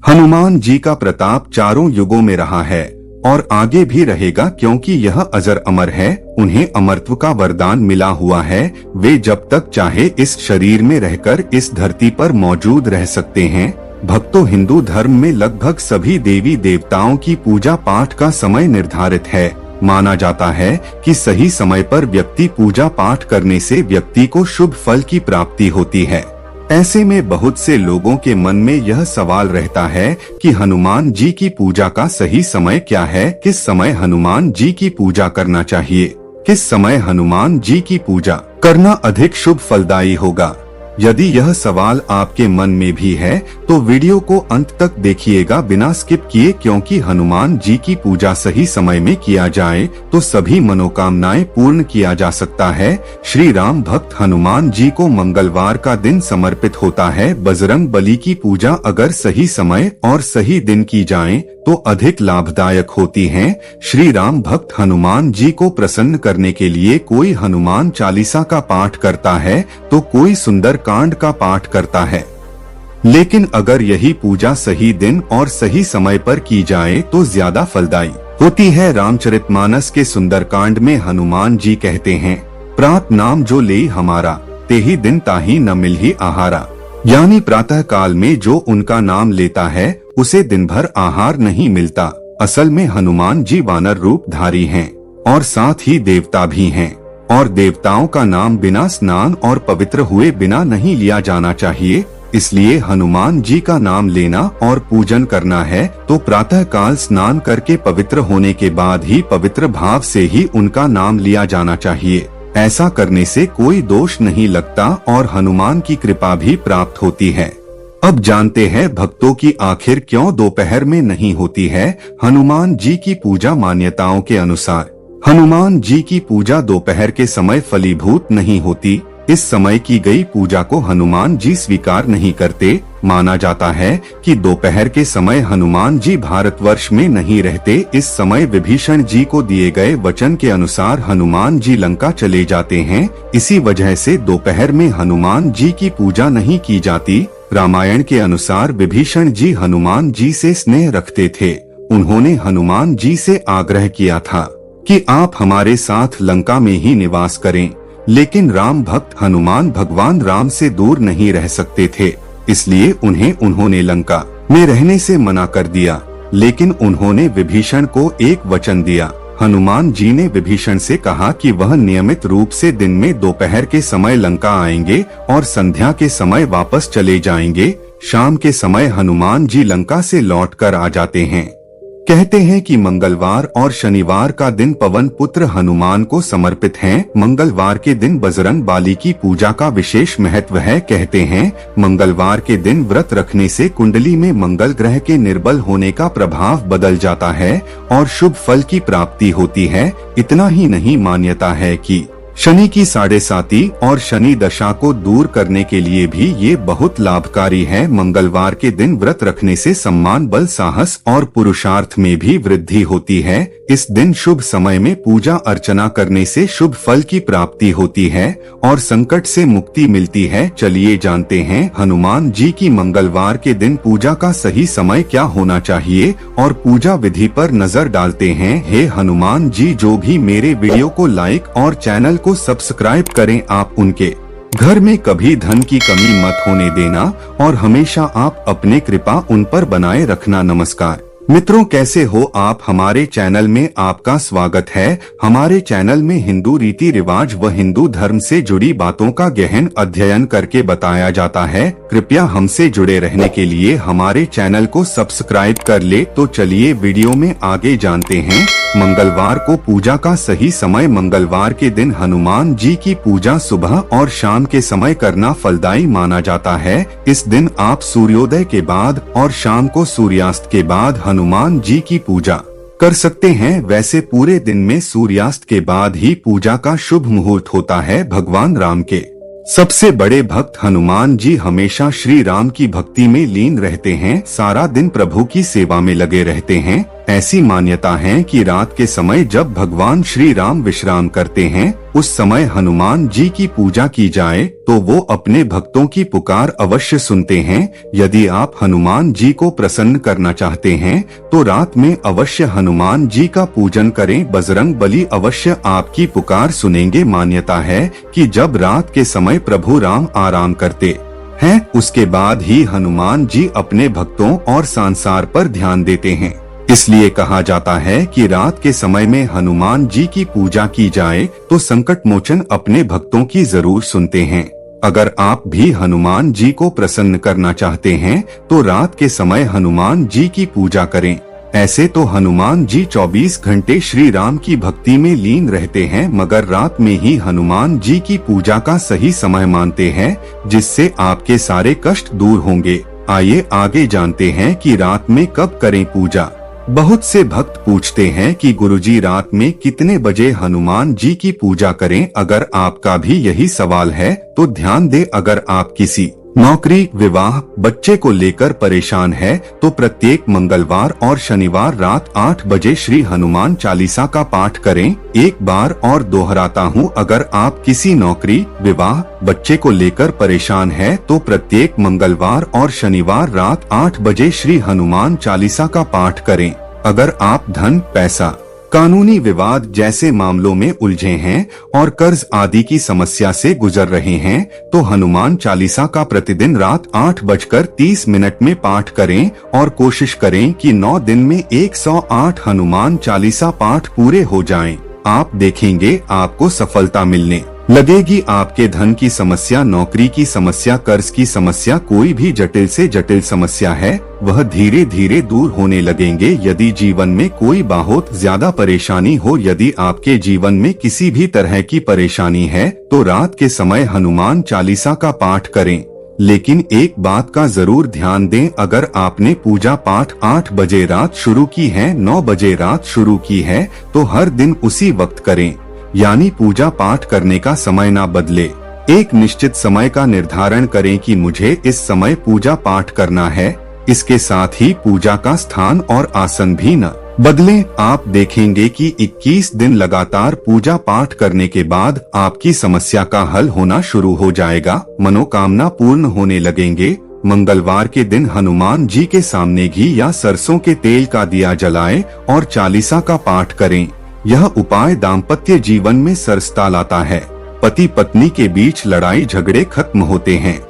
हनुमान जी का प्रताप चारों युगों में रहा है और आगे भी रहेगा, क्योंकि यह अजर अमर है। उन्हें अमरत्व का वरदान मिला हुआ है। वे जब तक चाहे इस शरीर में रहकर इस धरती पर मौजूद रह सकते हैं। भक्तों, हिंदू धर्म में लगभग सभी देवी देवताओं की पूजा पाठ का समय निर्धारित है। माना जाता है कि सही समय पर व्यक्ति पूजा पाठ करने से व्यक्ति को शुभ फल की प्राप्ति होती है। ऐसे में बहुत से लोगों के मन में यह सवाल रहता है कि हनुमान जी की पूजा का सही समय क्या है, किस समय हनुमान जी की पूजा करना चाहिए, किस समय हनुमान जी की पूजा करना अधिक शुभ फलदायी होगा। यदि यह सवाल आपके मन में भी है तो वीडियो को अंत तक देखिएगा बिना स्किप किए, क्योंकि हनुमान जी की पूजा सही समय में किया जाए तो सभी मनोकामनाएं पूर्ण किया जा सकता है। श्री राम भक्त हनुमान जी को मंगलवार का दिन समर्पित होता है। बजरंग बली की पूजा अगर सही समय और सही दिन की जाए तो अधिक लाभदायक होती है। श्री राम भक्त हनुमान जी को प्रसन्न करने के लिए कोई हनुमान चालीसा का पाठ करता है तो कोई सुंदर कांड का पाठ करता है। लेकिन अगर यही पूजा सही दिन और सही समय पर की जाए तो ज्यादा फलदायी होती है। रामचरितमानस के सुंदरकांड में हनुमान जी कहते हैं, प्रात नाम जो ले हमारा, तेही दिन ताही न मिलही आहारा। यानी प्रातः काल में जो उनका नाम लेता है उसे दिन भर आहार नहीं मिलता। असल में हनुमान जी वानर रूप धारी हैं और साथ ही देवता भी हैं, और देवताओं का नाम बिना स्नान और पवित्र हुए बिना नहीं लिया जाना चाहिए। इसलिए हनुमान जी का नाम लेना और पूजन करना है तो प्रातः काल स्नान करके पवित्र होने के बाद ही पवित्र भाव से ही उनका नाम लिया जाना चाहिए। ऐसा करने से कोई दोष नहीं लगता और हनुमान की कृपा भी प्राप्त होती है। अब जानते हैं भक्तों की आखिर क्यों दोपहर में नहीं होती है। हनुमान जी की पूजा मान्यताओं के अनुसार हनुमान जी की पूजा दोपहर के समय फलीभूत नहीं होती। इस समय की गई पूजा को हनुमान जी स्वीकार नहीं करते। माना जाता है कि दोपहर के समय हनुमान जी भारतवर्ष में नहीं रहते। इस समय विभीषण जी को दिए गए वचन के अनुसार हनुमान जी लंका चले जाते हैं। इसी वजह से दोपहर में हनुमान जी की पूजा नहीं की जाती। रामायण के अनुसार विभीषण जी हनुमान जी से स्नेह रखते थे। उन्होंने हनुमान जी से आग्रह किया था कि आप हमारे साथ लंका में ही निवास करें, लेकिन राम भक्त हनुमान भगवान राम से दूर नहीं रह सकते थे, इसलिए उन्होंने लंका में रहने से मना कर दिया। लेकिन उन्होंने विभीषण को एक वचन दिया। हनुमान जी ने विभीषण से कहा कि वह नियमित रूप से दिन में दोपहर के समय लंका आएंगे और संध्या के समय वापस चले जाएंगे। शाम के समय हनुमान जी लंका से लौटकर आ जाते हैं। कहते हैं कि मंगलवार और शनिवार का दिन पवन पुत्र हनुमान को समर्पित हैं। मंगलवार के दिन बजरंग बाली की पूजा का विशेष महत्व है। कहते हैं मंगलवार के दिन व्रत रखने से कुंडली में मंगल ग्रह के निर्बल होने का प्रभाव बदल जाता है और शुभ फल की प्राप्ति होती है। इतना ही नहीं, मान्यता है कि शनि की 7.5 और शनि दशा को दूर करने के लिए भी ये बहुत लाभकारी है। मंगलवार के दिन व्रत रखने से सम्मान, बल, साहस और पुरुषार्थ में भी वृद्धि होती है। इस दिन शुभ समय में पूजा अर्चना करने से शुभ फल की प्राप्ति होती है और संकट से मुक्ति मिलती है। चलिए जानते हैं हनुमान जी की मंगलवार के दिन पूजा का सही समय क्या होना चाहिए और पूजा विधि पर नजर डालते हैं। हे हनुमान जी, जो भी मेरे वीडियो को लाइक और चैनल को सब्सक्राइब करें, आप उनके घर में कभी धन की कमी मत होने देना और हमेशा आप अपने कृपा उन पर बनाए रखना। नमस्कार मित्रों, कैसे हो आप? हमारे चैनल में आपका स्वागत है। हमारे चैनल में हिंदू रीति रिवाज व हिंदू धर्म से जुड़ी बातों का गहन अध्ययन करके बताया जाता है। कृपया हमसे जुड़े रहने के लिए हमारे चैनल को सब्सक्राइब कर ले। तो चलिए वीडियो में आगे जानते हैं। मंगलवार को पूजा का सही समय। मंगलवार के दिन हनुमान जी की पूजा सुबह और शाम के समय करना फलदायी माना जाता है। इस दिन आप सूर्योदय के बाद और शाम को सूर्यास्त के बाद हनुमान जी की पूजा कर सकते हैं। वैसे पूरे दिन में सूर्यास्त के बाद ही पूजा का शुभ मुहूर्त होता है। भगवान राम के सबसे बड़े भक्त हनुमान जी हमेशा श्री राम की भक्ति में लीन रहते हैं। सारा दिन प्रभु की सेवा में लगे रहते हैं। ऐसी मान्यता है कि रात के समय जब भगवान श्री राम विश्राम करते हैं, उस समय हनुमान जी की पूजा की जाए तो वो अपने भक्तों की पुकार अवश्य सुनते हैं। यदि आप हनुमान जी को प्रसन्न करना चाहते हैं तो रात में अवश्य हनुमान जी का पूजन करें। बजरंग बली अवश्य आपकी पुकार सुनेंगे। मान्यता है कि जब रात के समय प्रभु राम आराम करते हैं, उसके बाद ही हनुमान जी अपने भक्तों और संसार पर ध्यान देते हैं। इसलिए कहा जाता है कि रात के समय में हनुमान जी की पूजा की जाए तो संकट मोचन अपने भक्तों की जरूर सुनते हैं। अगर आप भी हनुमान जी को प्रसन्न करना चाहते हैं तो रात के समय हनुमान जी की पूजा करें। ऐसे तो हनुमान जी 24 घंटे श्री राम की भक्ति में लीन रहते हैं, मगर रात में ही हनुमान जी की पूजा का सही समय मानते हैं, जिससे आपके सारे कष्ट दूर होंगे। आइए आगे जानते हैं कि रात में कब करें पूजा। बहुत से भक्त पूछते हैं कि गुरुजी रात में कितने बजे हनुमान जी की पूजा करें। अगर आपका भी यही सवाल है तो ध्यान दें, अगर आप किसी नौकरी, विवाह, बच्चे को लेकर परेशान है तो प्रत्येक मंगलवार और शनिवार रात 8 बजे श्री हनुमान चालीसा का पाठ करें। एक बार और दोहराता हूँ, अगर आप किसी नौकरी, विवाह, बच्चे को लेकर परेशान है तो प्रत्येक मंगलवार और शनिवार रात 8 बजे श्री हनुमान चालीसा का पाठ करें। अगर आप धन, पैसा, कानूनी विवाद जैसे मामलों में उलझे हैं और कर्ज आदि की समस्या से गुजर रहे हैं तो हनुमान चालीसा का प्रतिदिन रात 8:30 में पाठ करें और कोशिश करें कि 9 दिन में 108 हनुमान चालीसा पाठ पूरे हो जाएं। आप देखेंगे आपको सफलता मिलने लगेगी। आपके धन की समस्या, नौकरी की समस्या, कर्ज की समस्या, कोई भी जटिल से जटिल समस्या है वह धीरे धीरे दूर होने लगेंगे। यदि जीवन में कोई बहुत ज्यादा परेशानी हो, यदि आपके जीवन में किसी भी तरह की परेशानी है तो रात के समय हनुमान चालीसा का पाठ करें। लेकिन एक बात का जरूर ध्यान दें, अगर आपने पूजा पाठ 8 बजे रात शुरू की है, 9 बजे रात शुरू की है तो हर दिन उसी वक्त करें, यानी पूजा पाठ करने का समय ना बदले। एक निश्चित समय का निर्धारण करें कि मुझे इस समय पूजा पाठ करना है। इसके साथ ही पूजा का स्थान और आसन भी न बदलें। आप देखेंगे कि 21 दिन लगातार पूजा पाठ करने के बाद आपकी समस्या का हल होना शुरू हो जाएगा, मनोकामना पूर्ण होने लगेंगे। मंगलवार के दिन हनुमान जी के सामने घी या सरसों के तेल का दिया जलाएं और चालीसा का पाठ करें। यह उपाय दाम्पत्य जीवन में सरसता लाता है। पति पत्नी के बीच लड़ाई झगड़े खत्म होते हैं।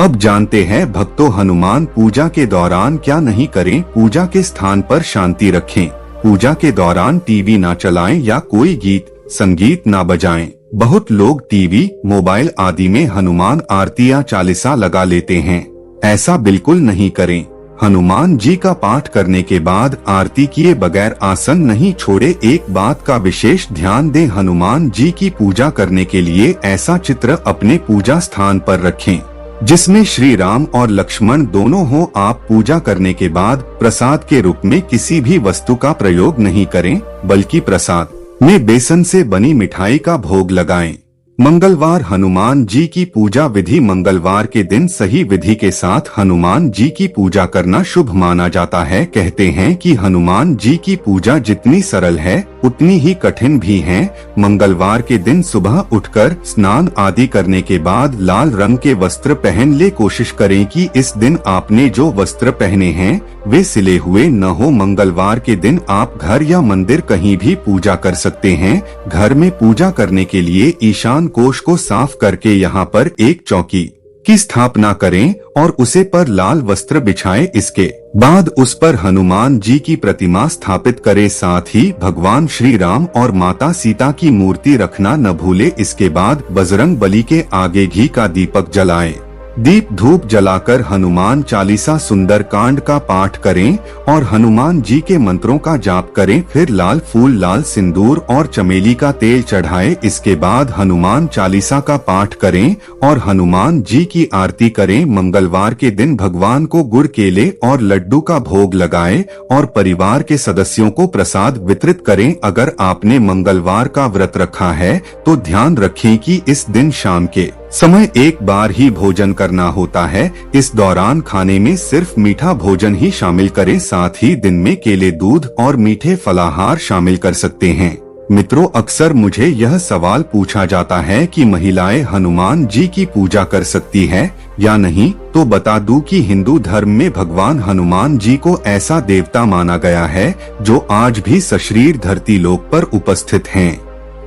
अब जानते हैं भक्तों, हनुमान पूजा के दौरान क्या नहीं करें। पूजा के स्थान पर शांति रखें। पूजा के दौरान टीवी ना चलाएं या कोई गीत संगीत ना बजाएं। बहुत लोग टीवी, मोबाइल आदि में हनुमान आरती या चालीसा लगा लेते हैं। ऐसा बिल्कुल नहीं करें। हनुमान जी का पाठ करने के बाद आरती किए बगैर आसन नहीं छोड़े। एक बात का विशेष ध्यान दें, हनुमान जी की पूजा करने के लिए ऐसा चित्र अपने पूजा स्थान पर रखें जिसमें श्री राम और लक्ष्मण दोनों हो। आप पूजा करने के बाद प्रसाद के रूप में किसी भी वस्तु का प्रयोग नहीं करें, बल्कि प्रसाद में बेसन से बनी मिठाई का भोग लगाएं। मंगलवार हनुमान जी की पूजा विधि। मंगलवार के दिन सही विधि के साथ हनुमान जी की पूजा करना शुभ माना जाता है। कहते हैं कि हनुमान जी की पूजा जितनी सरल है उतनी ही कठिन भी है। मंगलवार के दिन सुबह उठकर स्नान आदि करने के बाद लाल रंग के वस्त्र पहन ले। कोशिश करें कि इस दिन आपने जो वस्त्र पहने हैं वे सिले हुए न हो। मंगलवार के दिन आप घर या मंदिर कहीं भी पूजा कर सकते हैं। घर में पूजा करने के लिए ईशान कोष को साफ करके यहाँ पर एक चौकी की स्थापना करें और उसे पर लाल वस्त्र बिछाएं। इसके बाद उस पर हनुमान जी की प्रतिमा स्थापित करें। साथ ही भगवान श्री राम और माता सीता की मूर्ति रखना न भूले। इसके बाद बजरंग बली के आगे घी का दीपक जलाएं। दीप धूप जलाकर हनुमान चालीसा सुंदर कांड का पाठ करें और हनुमान जी के मंत्रों का जाप करें। फिर लाल फूल, लाल सिंदूर और चमेली का तेल चढ़ाएं। इसके बाद हनुमान चालीसा का पाठ करें और हनुमान जी की आरती करें। मंगलवार के दिन भगवान को गुड़, केले और लड्डू का भोग लगाएं और परिवार के सदस्यों को प्रसाद वितरित करें। अगर आपने मंगलवार का व्रत रखा है तो ध्यान रखें कि इस दिन शाम के समय एक बार ही भोजन करना होता है। इस दौरान खाने में सिर्फ मीठा भोजन ही शामिल करें, साथ ही दिन में केले, दूध और मीठे फलाहार शामिल कर सकते हैं। मित्रों, अक्सर मुझे यह सवाल पूछा जाता है कि महिलाएं हनुमान जी की पूजा कर सकती है या नहीं, तो बता दूं कि हिंदू धर्म में भगवान हनुमान जी को ऐसा देवता माना गया है जो आज भी सशरीर धरती लोक पर उपस्थित हैं।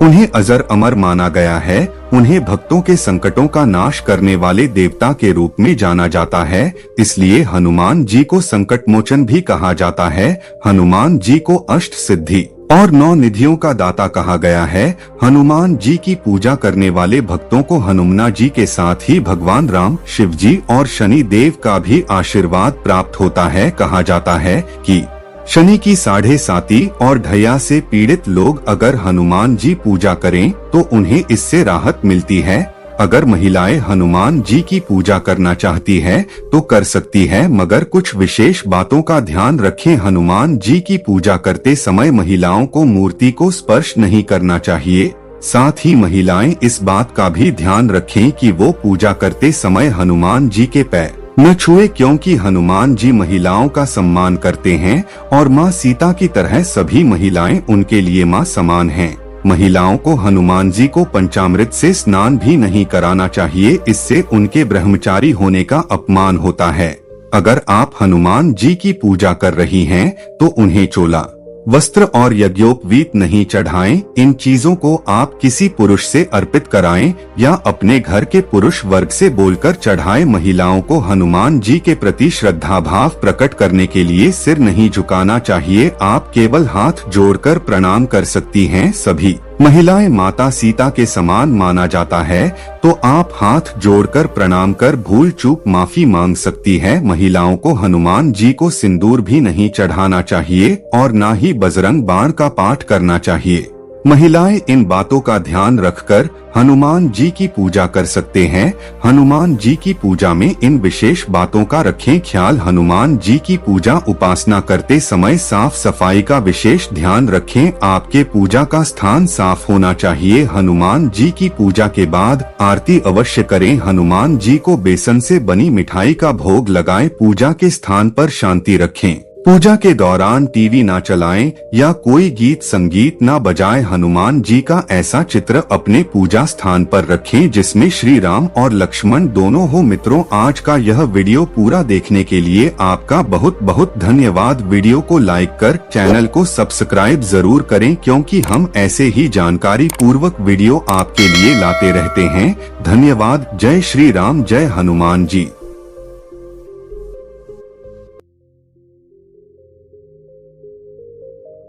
उन्हें अजर अमर माना गया है। उन्हें भक्तों के संकटों का नाश करने वाले देवता के रूप में जाना जाता है, इसलिए हनुमान जी को संकट मोचन भी कहा जाता है। हनुमान जी को अष्ट सिद्धि और 9 निधियों का दाता कहा गया है। हनुमान जी की पूजा करने वाले भक्तों को हनुमना जी के साथ ही भगवान राम, शिव जी और शनि देव का भी आशीर्वाद प्राप्त होता है। कहा जाता है कि शनि की 7.5 और ढैया से पीड़ित लोग अगर हनुमान जी पूजा करें तो उन्हें इससे राहत मिलती है। अगर महिलाएं हनुमान जी की पूजा करना चाहती है तो कर सकती है, मगर कुछ विशेष बातों का ध्यान रखें। हनुमान जी की पूजा करते समय महिलाओं को मूर्ति को स्पर्श नहीं करना चाहिए। साथ ही महिलाएं इस बात का भी ध्यान रखें कि वो पूजा करते समय हनुमान जी के पैर न छुए, क्योंकि हनुमान जी महिलाओं का सम्मान करते हैं और माँ सीता की तरह सभी महिलाएं उनके लिए माँ समान हैं। महिलाओं को हनुमान जी को पंचामृत से स्नान भी नहीं कराना चाहिए, इससे उनके ब्रह्मचारी होने का अपमान होता है। अगर आप हनुमान जी की पूजा कर रही हैं तो उन्हें चोला, वस्त्र और यज्ञोपवीत नहीं चढ़ाएं। इन चीजों को आप किसी पुरुष से अर्पित कराएं या अपने घर के पुरुष वर्ग से बोलकर चढ़ाएं। महिलाओं को हनुमान जी के प्रति श्रद्धा भाव प्रकट करने के लिए सिर नहीं झुकाना चाहिए, आप केवल हाथ जोड़कर प्रणाम कर सकती हैं। सभी महिलाएं माता सीता के समान माना जाता है, तो आप हाथ जोड़कर प्रणाम कर भूल चूक माफी मांग सकती है। महिलाओं को हनुमान जी को सिंदूर भी नहीं चढ़ाना चाहिए और न ही बजरंग बाण का पाठ करना चाहिए। महिलाएं इन बातों का ध्यान रखकर हनुमान जी की पूजा कर सकते हैं। हनुमान जी की पूजा में इन विशेष बातों का रखें ख्याल। हनुमान जी की पूजा उपासना करते समय साफ सफाई का विशेष ध्यान रखें। आपके पूजा का स्थान साफ होना चाहिए। हनुमान जी की पूजा के बाद आरती अवश्य करें। हनुमान जी को बेसन से बनी मिठाई का भोग लगाएं। पूजा के स्थान पर शांति रखें। पूजा के दौरान टीवी ना चलाएं या कोई गीत संगीत ना बजाएं। हनुमान जी का ऐसा चित्र अपने पूजा स्थान पर रखें जिसमें श्री राम और लक्ष्मण दोनों हो। मित्रों, आज का यह वीडियो पूरा देखने के लिए आपका बहुत बहुत धन्यवाद। वीडियो को लाइक कर चैनल को सब्सक्राइब जरूर करें, क्योंकि हम ऐसे ही जानकारी पूर्वक वीडियो आपके लिए लाते रहते हैं। धन्यवाद। जय श्री राम, जय हनुमान जी।